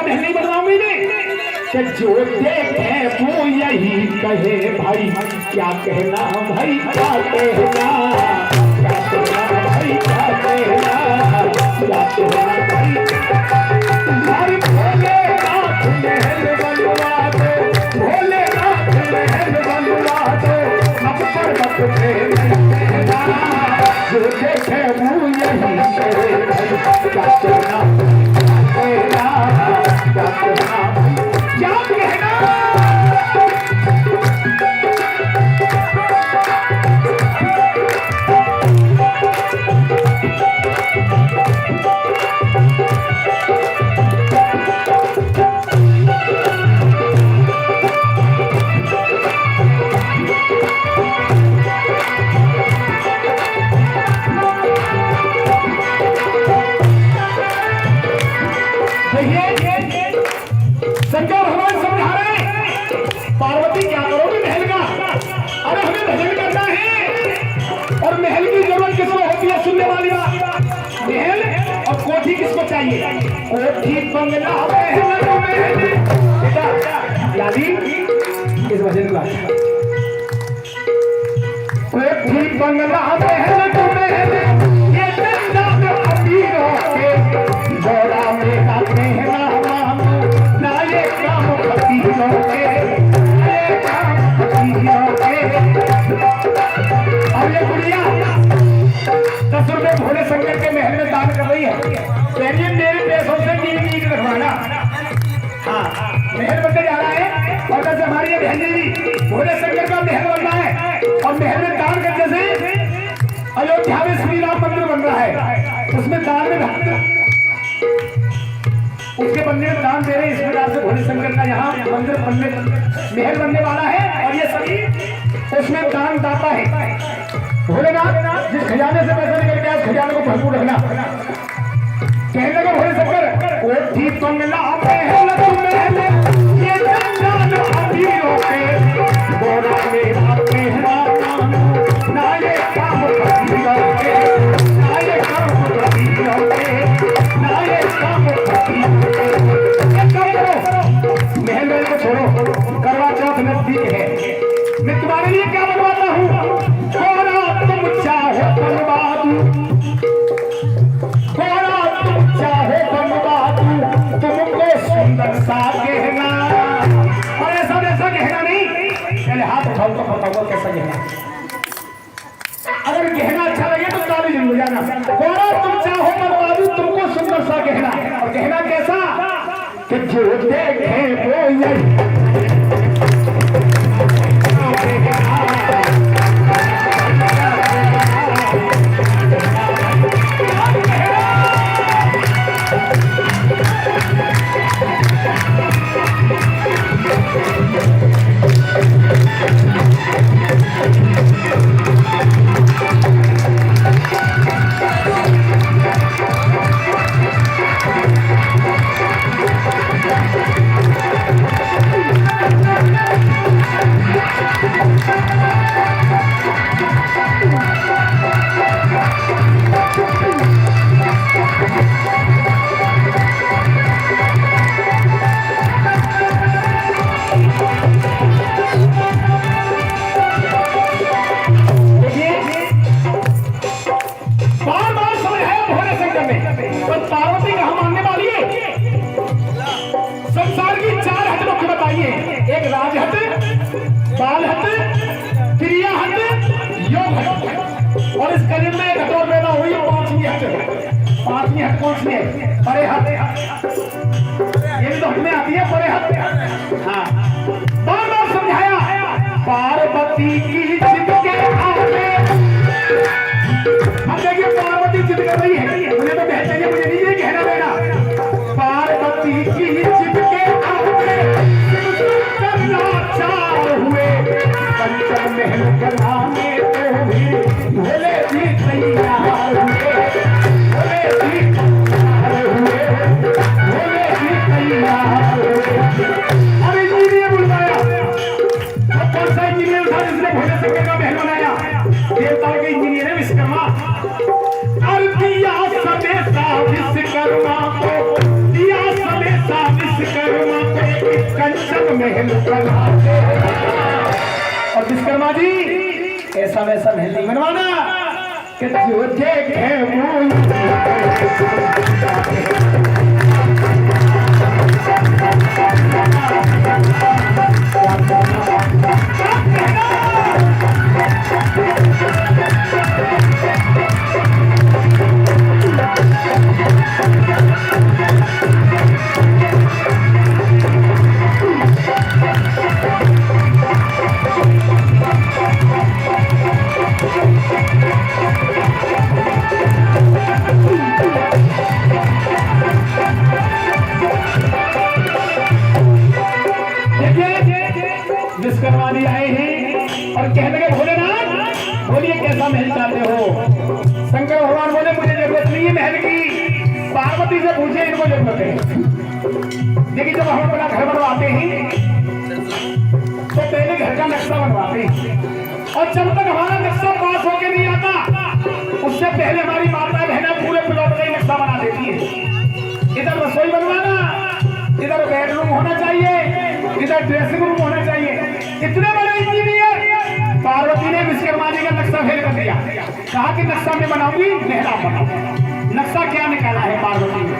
महल नहीं बनवाऊंगी कि जो देखे वो यही कहे भाई क्या कहना भाई क्या कहना क्या कहना भाई क्या कहना क्या कहना भाई तुम्हारी भोलेनाथ महल बनवा दो भोलेनाथ महल बनवा दो अब पर्वत पे कहना जो देखे वो यही कहे भाई क्या कहना क्या कहना क्या कहना शंकर भगवान समझा रहे हैं पार्वती क्या करोगे महल का। अरे हमें भजन करना है और महल की जरूरत किसको होती है सुनने वाली बात। महल और कोठी किसको चाहिए। कोठी बंगला महल बेटा यादी इस भजन का कोठी बंगला महल तो महल ये चंदा में अमीरों के बड़ा मेरा कहना अब ये गुड़िया 10 रुपए भोले शंकर के महल में दान कर रही है। कहिए मेरे पैसों से नींद रखवाना। हाँ महल बनने जा रहा है और जैसे हमारी ये बहन जी भोले शंकर का महल बन रहा है और महल में दान करने से अयोध्या में श्री राम मंदिर बन रहा है उसमें दान में उसके बनने में दान दे रहे हैं। इस प्रकार से भोले शंकर का यहाँ मंदिर बनने महल बनने वाला है और ये सभी उसमें दान दाता है। भोलेनाथ जिस खजाने से पैसा निकल गया उस खजाने को भरपूर रखना। कहने लगा भोले शंकर कोठी बंगला महल महल ये जंजाल अमीरों के बोरा मेरा कहना ना ये काम फकीरों के ना ये काम फकीरों के ना ये काम महल को छोड़ो करवा चौथ नजदीक है। मैं तुम्हारे लिए क्या बनवाता हूँ थोड़ा तुम चाहो बनवा दूं थोड़ा तुम चाहो बनवा दूं तुमको सुंदर सा गहना। और ऐसा वैसा गहना नहीं पहले हाथ उठाओ तो बताओ कैसा गहना। अगर गहना अच्छा लगे तो ताली जरूर जाना। थोड़ा तुम चाहो बनवा दूं तुमको सुंदर सा गहना। और गहना कैसा कि जो देखे वो यही और इस करीब में एक और पैदा हुई 5वीं हट कौन सी है परे हट। ये भी तो हट में आती है परे हट। हाँ बार बार समझाया पार्वती की जिद के आगे। अब देखिए पार्वती जिद कर रही है मुझे तो बहन चाहिए मुझे नहीं कहना देना। पार्वती की जिद के आगे हुए पंचम महल बनाने को भी भोले जी तैयार हुए। भोले जी तैयार हुए भोले जी तैयार हुए। अब इंजीनियर बुलवाया कौन सा इंजीनियर था जिसने भोले शंकर का महल बनाया। देवताओं के इंजीनियर है विश्वकर्मा। और दिया समेसा विश्वकर्मा को दिया समेसा विश्वकर्मा सुंदर महल बनाते। और विश्वकर्मा जी ऐसा वैसा महल नहीं बनवाना कि जो देखे विश्वकर्मा जी आए हैं और कहने लगे भोलेनाथ बोलिए कैसा महल चाहते हो। शंकर भगवान बोले मुझे जरूरत नहीं है महल की, पार्वती से पूछे इनको जरूरत है। देखिए जब हम अपना घर बनवाते हैं तो पहले घर का नक्शा बनवाते हैं और जब तक हमारा नक्शा पास होके नहीं आता उससे पहले हमारी माता बहना पूरे प्लॉट का ही नक्शा बना देती है। इधर रसोई बनवाना, इधर बेडरूम होना चाहिए, इधर ड्रेसिंग रूम होना चाहिए। इतने बड़े इंजीनियर पार्वती ने विश्वकर्मा जी का नक्शा फेल कर दिया। कहा कि नक्शा में बनाऊंगी महल आप बनाओ। नक्शा क्या निकाला है पार्वती ने?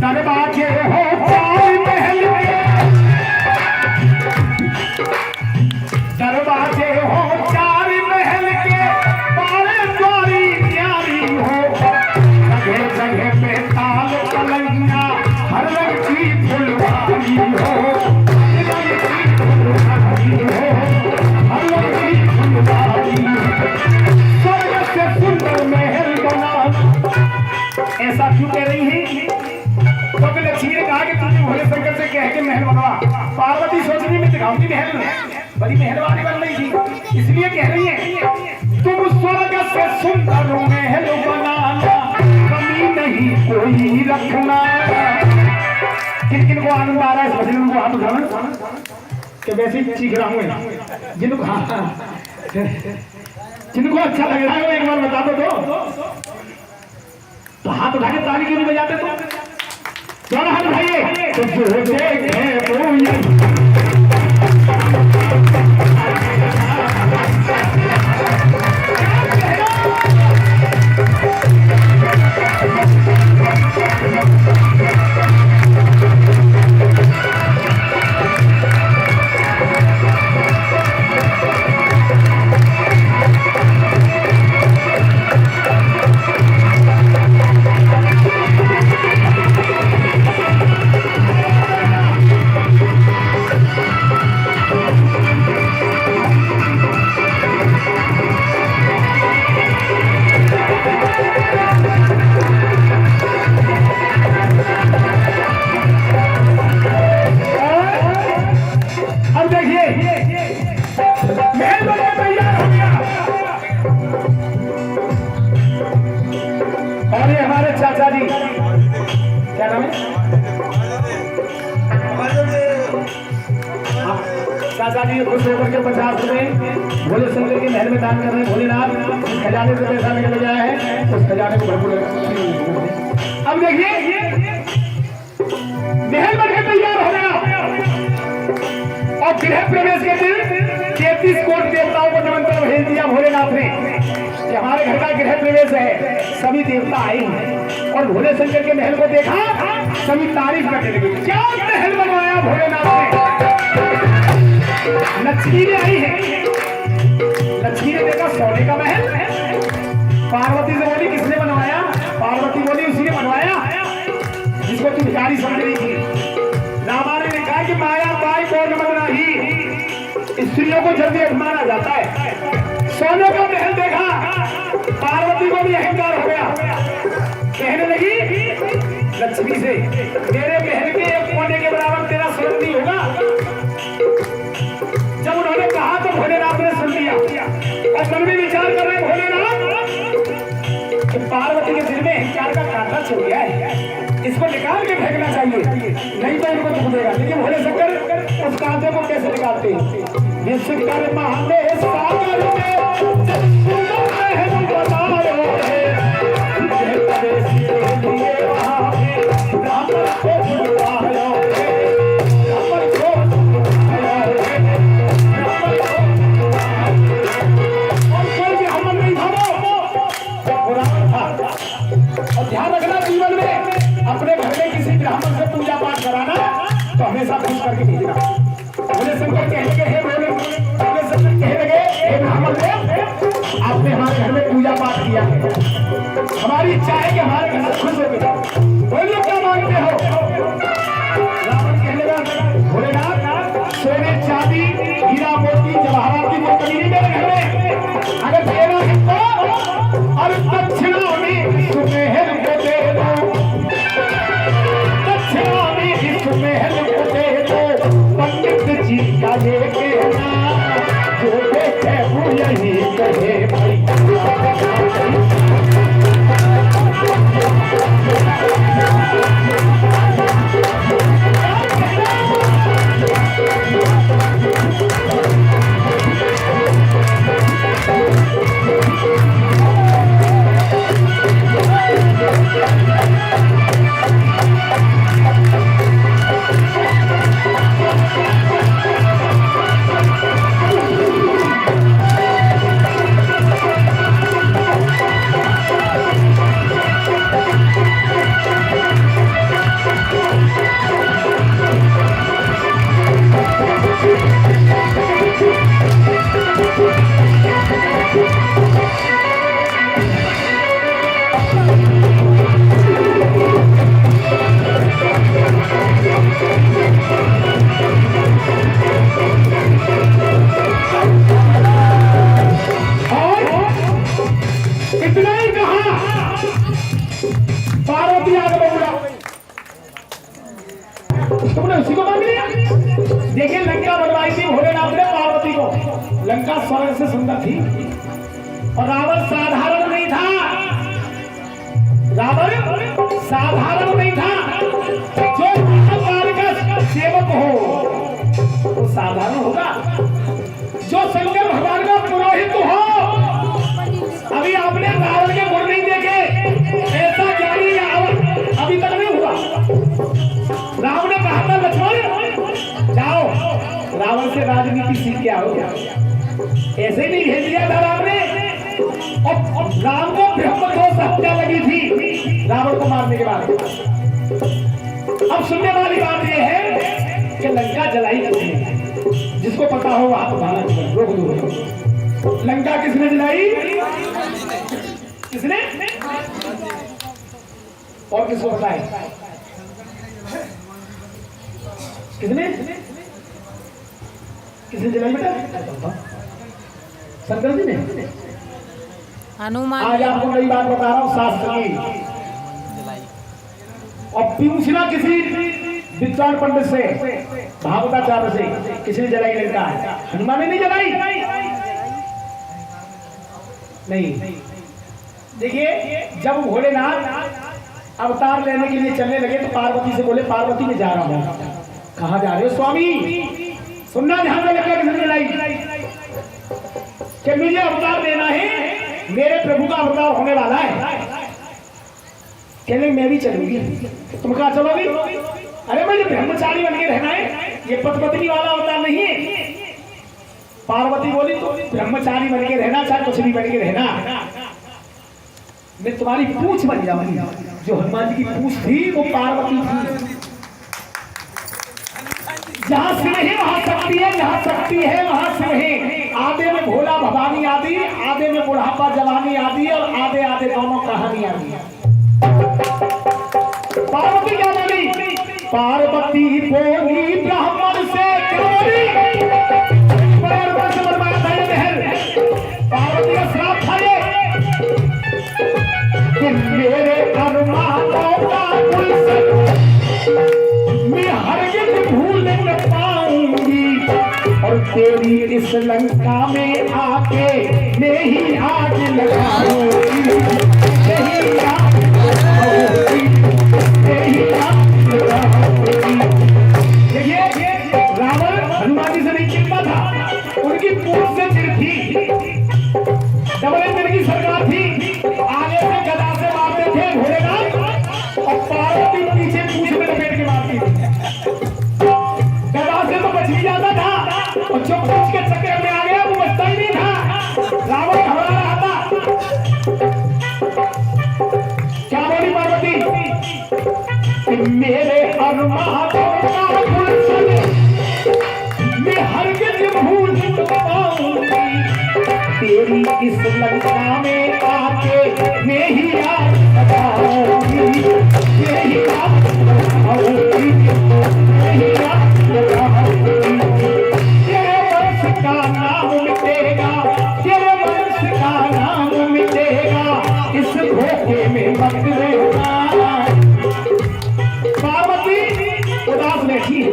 दरवाजे हो चार महल के, दरवाजे हो चार महल के, बारे द्वारी प्यारी हो, जगह जगह पे ताल पलंगिया, हर रंग की फुलवारी हो, हर रंग की फुलवारी हो, हर रंग की फुलवारी हो, स्वर्ग से सुंदर महल बना। ऐसा क्यों कह रही है? तो लक्ष्मी ने कहा कि तुझे भोले शंकर से कह के महल बनवा। पार्वती सोच रही मैं दिखाऊंगी महल, बड़ी मेहरबानी बन रही थी, इसलिए कह रही है तुम स्वर्ग से सुंदर महल बनाना, कमी नहीं कोई रखना। किन किन को आनंद आ रहा है इस भजन को हाथ उठाना कि वैसे ही चीख रहा हूँ। जिनको अच्छा लग रहा है वो एक बार बता दो तो हाथ उठा के ताली क्यों नहीं बजाते? तो हाथ उठाइए तो जो देखे वो चाचा जी क्या नाम है? चाचा जी खुश होकर के 50 रुपए भोले शंकर के महल में दान कर रहे हैं। भोलेनाथ खजाने से पैसा निकल गया है, उस खजाने को भरपूर। अब देखिए महल बनकर तैयार हो गया और गृह प्रवेश के दिन 33 कोटि देवताओं को निमंत्रण भेज दिया भोलेनाथ ने कि हमारे घर का गृह प्रवेश है। सभी देवता आए हैं और भोले शंकर के महल को देखा, सभी तारीफ करने लगे। क्या महल बनवाया भोलेनाथ ने? लक्ष्मी ने आई है, लक्ष्मी ने देखा सोने का महल। पार्वती से बोली किसने बनवाया? पार्वती बोली उसी ने बनवाया जिसको तू भिखारी समझ रही थी। रामायण ने कहा कि माया बाई को बनना ही स्त्रियों को जल्दी अपमान आ जाता है। सोने का महल देखा, पार्वती को भी अहंकार हो गया, कहने लगी लक्ष्मी से मेरे महल के एक कोने के बराबर तेरा स्वर्ग नहीं होगा। जब उन्होंने कहा तो भोलेनाथ ने सुन लिया और मन में विचार कर रहे भोलेनाथ कि पार्वती के दिल में अहंकार का कांटा छूट गया है, इसको निकाल के फेंकना चाहिए, नहीं तो इनको दुख देगा। लेकिन भोले शंकर उस कांटे को कैसे निकालते हैं? विश्वकर महादेव सागर में को हमारी इच्छा है कि हमारे घर खुश हो गए। बोलिए क्या मांगते हो? रावण कहने लगा भोलेनाथ सोने चांदी हीरा मोती जवाहरात की कोई कमी नहीं मेरे घर में, अगर देना है तो और दक्षिणा में सुमेहल को दे दो, दक्षिणा में सुमेहल को दे दो। पंडित जी का ये कहना जो देखे वो यही कहे भाई। देखिए लंका बनवाई थी भोलेनाथ ने पार्वती को। लंका स्वर्ग से सुंदर थी और रावण साधारण नहीं था। रावण साधारण नहीं था। जो भगवान का सेवक हो वो साधारण होगा। जो शंकर भगवान का पुरोहित हो, अभी आपने रावण के गुण नहीं देखे, ऐसा ज्ञानी अभी तक नहीं हुआ। रावण ने कहा था लक्ष्मण जाओ रावण से राजनीति सीख के आओ। ऐसे ही नहीं भेज दिया था राम ने। और राम को ब्रह्म दोष हत्या लगी थी रावण को मारने के बाद। अब सुनने वाली बात यह है कि लंका जलाई किसने? जिसको पता हो आप भारत रोक दो। लंका किसने जलाई? किसने? और किसको पता है? किसने? किसने जलाई बेटा? शंकर जी ने। हनुमान। आज आपको नई बात बता रहा हूँ शास्त्र की। और पूछना किसी विद्वान पंडित से, भागवताचार्य से, किसने जलाई लंका है? हनुमान ने नहीं जलाई। नहीं। देखिए जब भोलेनाथ अवतार लेने के लिए चलने लगे तो पार्वती से बोले पार्वती मैं जा रहा हूँ। कहाँ जा रहे हो स्वामी? सुनना ध्यान में लगा। किसने जलाई? कि मुझे अवतार लेना है, मेरे प्रभु का अवतार होने वाला है। कहने मैं भी चलूंगी। तुम कहाँ चलोगी? अरे मुझे ब्रह्मचारी बन के रहना है, ये पति वाला अवतार नहीं है। पार्वती बोली तो ब्रह्मचारी बन के रहना, चाहे कुछ भी बन के रहना, मैं तुम्हारी पूछ बन जाऊंगी। जो हनुमान जी की पूछ थी वो पार्वती थी। जहाँ शिव है वहाँ शक्ति है, जहाँ शक्ति है वहाँ शिव है। आधे में भोला भवानी आदि, आधे में बुढ़ापा जवानी आदि, और आधे आधे दोनों कहानी आदि। पार्वती क्या बोली? पार्वती बोली ब्राह्मण से बनवाया था ये महल। पार्वती का श्राप था ये कि मेरे अरमानों का मैं हरगिज़ भूल न पाऊंगी, और तेरी इस लंका में आके मैं ही आग लगाऊंगी, यही आग लगाऊंगी, यही आग लगाऊंगी। देखिए रावण हनुमान जी से नहीं चिपका था, उनकी पूंछ से चिर थी। डबल इंजन की सरकार थी, आगे से गदा से मारते थे भोलेनाथ, और पार्वती पीछे पूंछ में लपेट के मारती थी। गदा से तो बच ही जाता था, और जो पूंछ के चक्कर में आ गया वो बचता ही नहीं था। रावण घबरा रहा था। क्या बोली पार्वती? मेरे अरमानों का गुलशन मैं हरगिज़ भूल न पाऊंगी, तेरी तेरी इस लंका में आके मैं ही याद लगाऊंगी, मैं ही याद लगाऊंगी, मैं ही याद लगाऊंगी। तेरे वंश का नाम मिटेगा, तेरे वंश का नाम मिटेगा, इस धोखे में मत रहना। पार्वती उदास बैठी है,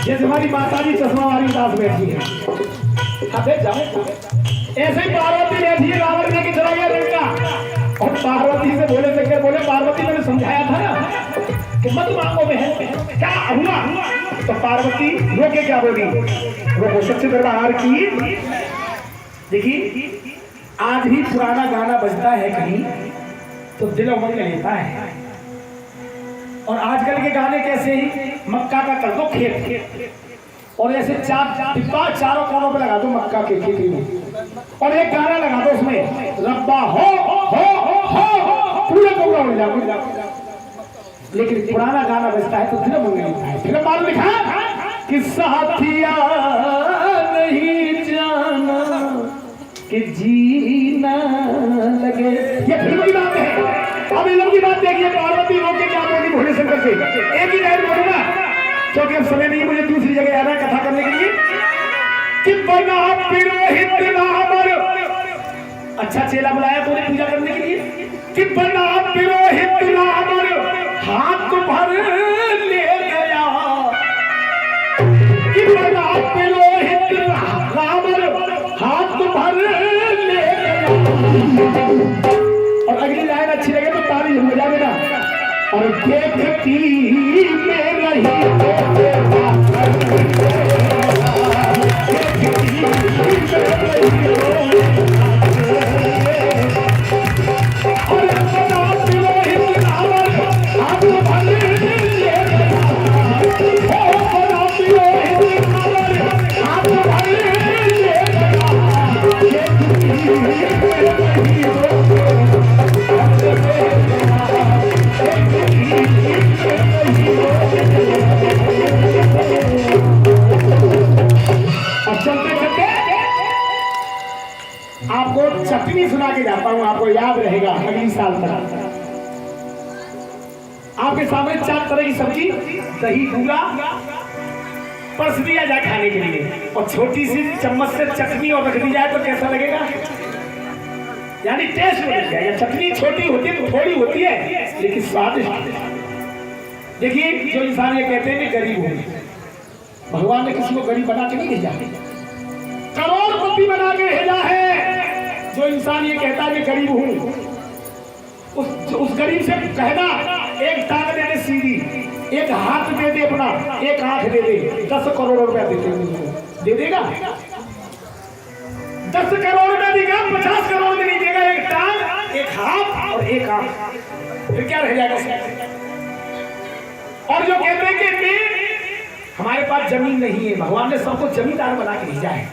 जैसे हमारी माता जी चश्मा वाली उदास बैठी है। ऐसे ही पार्वती बैठी है, रावण लेके चला गया लंका। और पार्वती से बोले शंकर बोले, पार्वती मैंने समझाया था ना कि मत मांगो बहन, क्या हुआ? तो पार्वती रोके क्या बोली, वो सच्चे दरबार की। देखिए आज भी पुराना गाना बजता है कहीं तो दिल उमंग लेता है, और आजकल के गाने कैसे ही मक्का का कर दो खेत, और ऐसे चारों कोनों पे लगा दो मक्का के खेती में, और एक गाना लगा दो उसमें रब्बा हो पूरे कोबरा उड़ जाओ। लेकिन पुराना गाना बजता है तो दिल उमंग लेता है। फिर मालूम लिखा कि साथिया नहीं जाना कि जीना लगे, ये फिल्म की बात है। अब इल्म की बात देखिए, पार्वती रोके क्या बोली भोले शंकर से, एक ही लाइन बोलूंगा क्योंकि अब समय नहीं मुझे दूसरी जगह आना कथा करने के लिए। कि बना पुरोहित नामर, अच्छा चेला बुलाया तूने पूजा करने के लिए, कि बना पुरोहित नामर हाथ भर ले गया, कि बना पुरोहित नामर हाथ भर ले गया। और अगली लाइन अच्छी लगे तो ताली हो जाए ना। और देखती में रही चटनी सुना के जाता हूं, आपको याद रहेगा अगली साल तक। आपके सामने 4 तरह की सब्जी, दही दूल्हा परस दिया जाए खाने के लिए, और छोटी सी चम्मच से चटनी और रख दी जाए तो कैसा लगेगा? यानी टेस्ट बदल जाएगा। चटनी छोटी होती है तो थोड़ी होती है लेकिन स्वादिष्ट। देखिए जो इंसान ये कहते हैं कि गरीब हो, भगवान ने किसी को गरीब बना के नहीं भेजा, करोड़पति बना के भेजा है। जो इंसान ये कहता है कि गरीब हूं, उस गरीब से कहना एक टांग दे दे सीधी, एक हाथ दे दे अपना, एक आंख दे दे, 10 करोड़ रुपया दे देगा। 10 करोड़ रुपया देगा, 50 करोड़ में नहीं देगा। एक टांग, एक हाथ और एक आंख, फिर क्या रह जाएगा? और जो कहते हैं कि हमारे पास जमीन नहीं है, भगवान ने सबको जमींदार बना के भेजा है।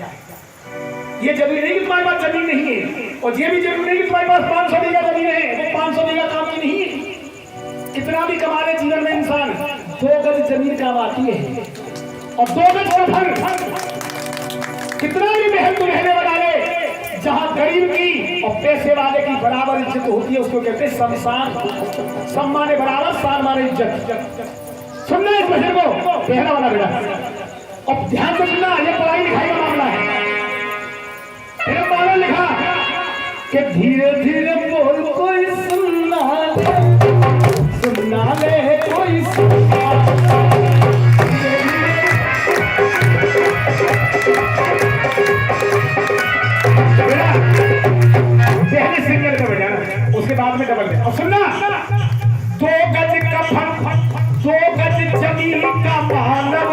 ये जरूरी नहीं कि तुम्हारे पास जमीन नहीं है, और ये भी जरूरी नहीं कि तुम्हारे पास 500 बीघा जमीन है, वो 500 बीघा काम की नहीं है। कितना भी कमा ले जीवन में इंसान, 2 गज जमीन काम आती है, और 2 गज का फर्क कितना भी महल तो रहने बना ले, जहां गरीब की और पैसे वाले की बराबर इज्जत होती है, उसको कहते हैं सम्मान। सम्मान बराबर, शान माने इज्जत। सुनना इस भजन को, पहला वाला बेटा, और ध्यान से सुनना, ये पढ़ाई लिखाई का मामला है। फिर मानो लिखा कि धीरे धीरे बोल कोई सुनना ले कोई सुनना। पहले सिंगल का बजाना, उसके बाद में डबल और सुनना। 2 गज का फन, 2 गज जमीन का मानव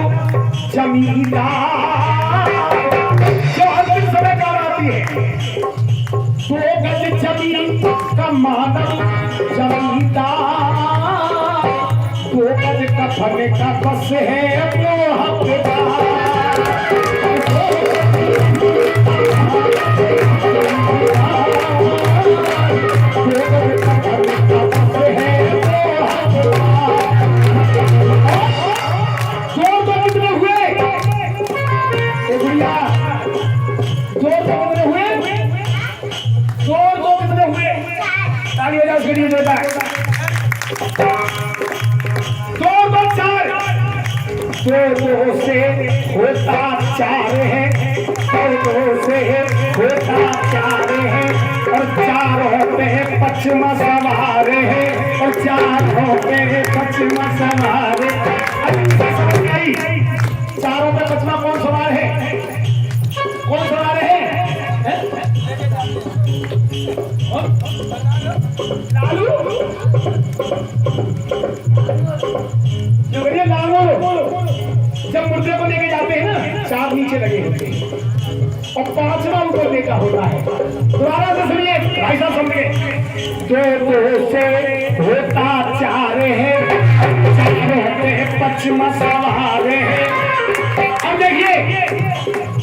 जमींदार, जो अंतिम समय का आती है। 2 गज जमीन का मानव जमींदार, 2 गज का फन का बस है वो हकदार। 2 गज का फन का बस है वो हकदार। जोर तो कितने हुए? गुड़िया जोर तो देता है। दो दो चार, दो से होता चार है, दो से होता चार है, और चार होते हैं पचमा सवार है, और चार होते हैं पचमा सवार। चारों पे पचमा कौन सवार है? कौन सवार है? लालू लालू जब मुर्दे को लेके जाते हैं ना, चार नीचे लगे होते हैं और पांचवा ऊपर लेका होता है। दोबारा से सुनिए भाई साहब, समझे? दो से होता चार है, चार होते हैं पचमा सवार है। अब देखिए,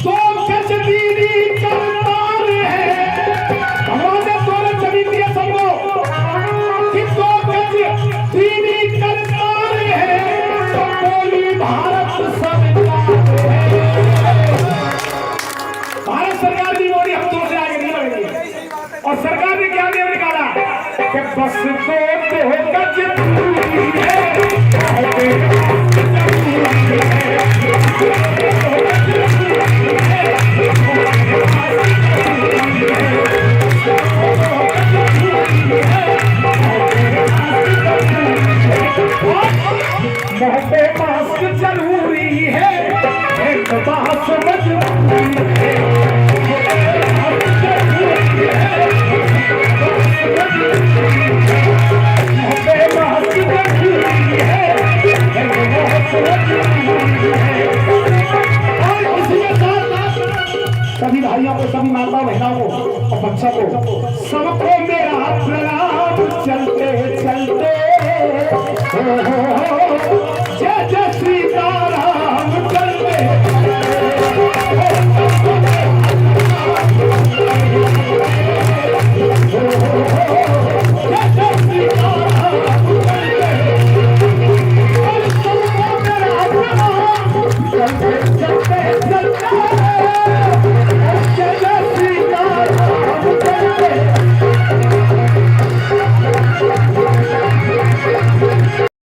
दो गज दीदी करतार है, हमारे दोनों जमीन दिए सबको कि दो गज दीदी करतार है, तो बोली भारत सरकार है। भारत सरकार की बोली हम दूसरे आगे नहीं बढ़ेंगे। और सरकार ने क्या नियम निकाला कि बस दो गज दूरी है, मोहब्बे मास्क जरूरी है, एक बात मजबूरी है। मोहब्बे मास्क जरूरी है, एक बात मजबूरी है। और इसके साथ सभी भाइयों को, सभी माताओं बहनों को और बच्चों को सबको मेरा प्रणाम।